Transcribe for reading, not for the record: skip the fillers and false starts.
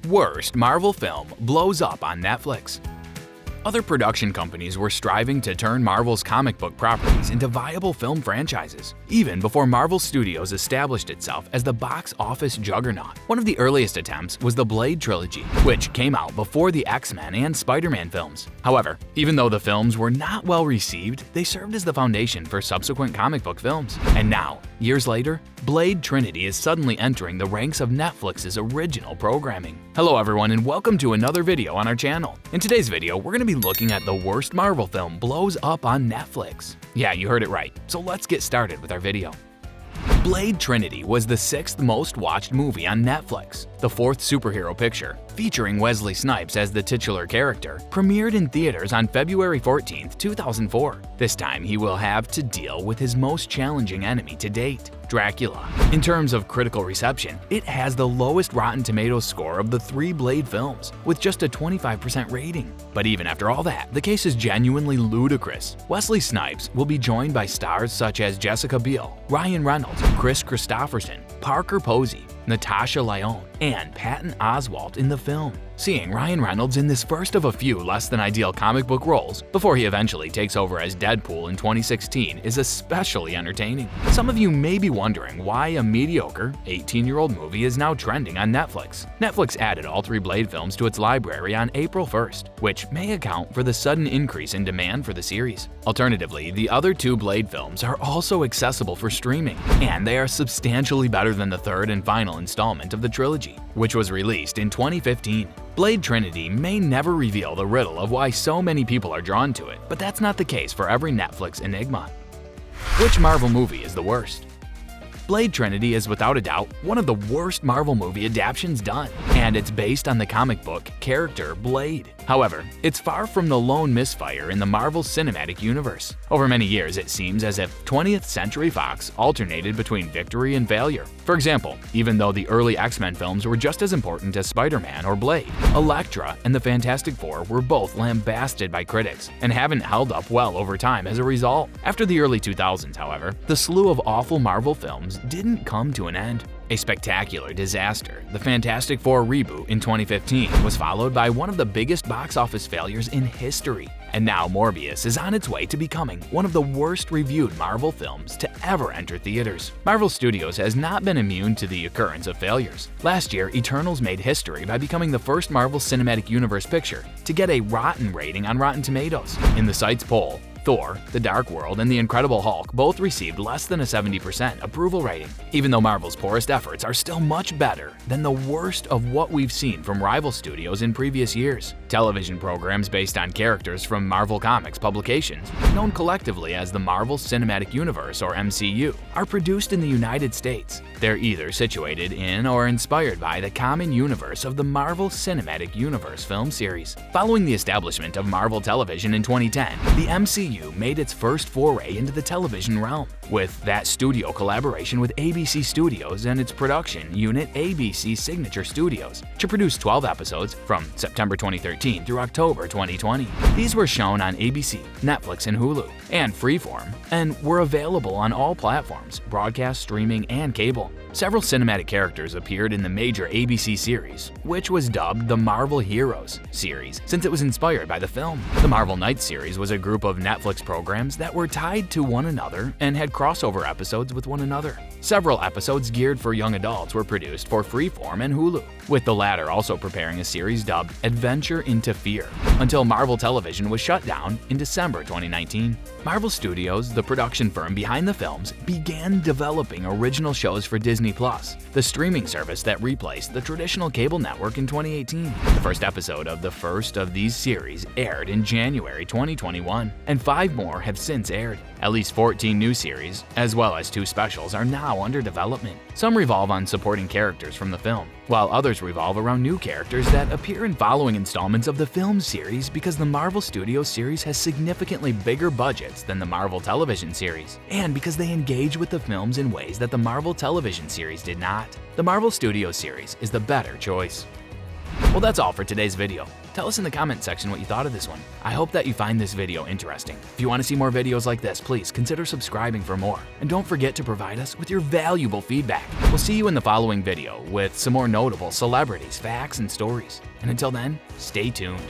Worst Marvel film blows up on Netflix. Other production companies were striving to turn Marvel's comic book properties into viable film franchises, even before Marvel Studios established itself as the box office juggernaut. One of the earliest attempts was the Blade Trilogy, which came out before the X-Men and Spider-Man films. However, even though the films were not well received, they served as the foundation for subsequent comic book films. And now, years later, Blade Trinity is suddenly entering the ranks of Netflix's original programming. Hello everyone and welcome to another video on our channel. In today's video, we're going to be looking at the worst Marvel film blows up on Netflix. Yeah, you heard it right. So let's get started with our video. Blade Trinity was the 6th most watched movie on Netflix. The 4th superhero picture, featuring Wesley Snipes as the titular character, premiered in theaters on February 14, 2004. This time he will have to deal with his most challenging enemy to date, Dracula. In terms of critical reception, it has the lowest Rotten Tomatoes score of the 3 Blade films, with just a 25% rating. But even after all that, the case is genuinely ludicrous. Wesley Snipes will be joined by stars such as Jessica Biel, Ryan Reynolds, Chris Christopherson, Parker Posey, Natasha Lyonne, and Patton Oswalt in the film. Seeing Ryan Reynolds in this first of a few less-than-ideal comic book roles before he eventually takes over as Deadpool in 2016 is especially entertaining. Some of you may be wondering why a mediocre 18-year-old movie is now trending on Netflix. Netflix added all 3 Blade films to its library on April 1st, which may account for the sudden increase in demand for the series. Alternatively, the other 2 Blade films are also accessible for streaming, and they are substantially better than the 3rd and final installment of the trilogy, which was released in 2015. Blade Trinity may never reveal the riddle of why so many people are drawn to it, but that's not the case for every Netflix enigma. Which Marvel movie is the worst? Blade Trinity is without a doubt one of the worst Marvel movie adaptations done, and it's based on the comic book character Blade. However, it's far from the lone misfire in the Marvel Cinematic Universe. Over many years, it seems as if 20th Century Fox alternated between victory and failure. For example, even though the early X-Men films were just as important as Spider-Man or Blade, Elektra and the Fantastic Four were both lambasted by critics and haven't held up well over time as a result. After the early 2000s, however, the slew of awful Marvel films didn't come to an end. A spectacular disaster, the Fantastic Four reboot in 2015 was followed by one of the biggest box office failures in history. And now Morbius is on its way to becoming one of the worst reviewed Marvel films to ever enter theaters. Marvel Studios has not been immune to the occurrence of failures. Last year, Eternals made history by becoming the first Marvel Cinematic Universe picture to get a rotten rating on Rotten Tomatoes. In the site's poll, Thor, The Dark World, and The Incredible Hulk both received less than a 70% approval rating, even though Marvel's poorest efforts are still much better than the worst of what we've seen from rival studios in previous years. Television programs based on characters from Marvel Comics publications, known collectively as the Marvel Cinematic Universe or MCU, are produced in the United States. They're either situated in or inspired by the common universe of the Marvel Cinematic Universe film series. Following the establishment of Marvel Television in 2010, the MCU made its first foray into the television realm, with that studio collaboration with ABC Studios and its production unit ABC Signature Studios to produce 12 episodes from September 2013 through October 2020. These were shown on ABC, Netflix, and Hulu, and Freeform, and were available on all platforms, broadcast, streaming, and cable. Several cinematic characters appeared in the major ABC series, which was dubbed the Marvel Heroes series since it was inspired by the film. The Marvel Knights series was a group of Netflix programs that were tied to one another and had crossover episodes with one another. Several episodes geared for young adults were produced for Freeform and Hulu, with the latter also preparing a series dubbed Adventure into Fear, until Marvel Television was shut down in December 2019. Marvel Studios, the production firm behind the films, began developing original shows for Disney+, the streaming service that replaced the traditional cable network in 2018. The first episode of the first of these series aired in January 2021, and 5 more have since aired. At least 14 new series, as well as 2 specials, are now under development. Some revolve on supporting characters from the film, while others revolve around new characters that appear in following installments of the film series because the Marvel Studios series has significantly bigger budgets than the Marvel Television series, and because they engage with the films in ways that the Marvel Television series did not. The Marvel Studios series is the better choice. Well, that's all for today's video. Tell us in the comment section what you thought of this one. I hope that you find this video interesting. If you want to see more videos like this, please consider subscribing for more. And don't forget to provide us with your valuable feedback. We'll see you in the following video with some more notable celebrities, facts, and stories. And until then, stay tuned.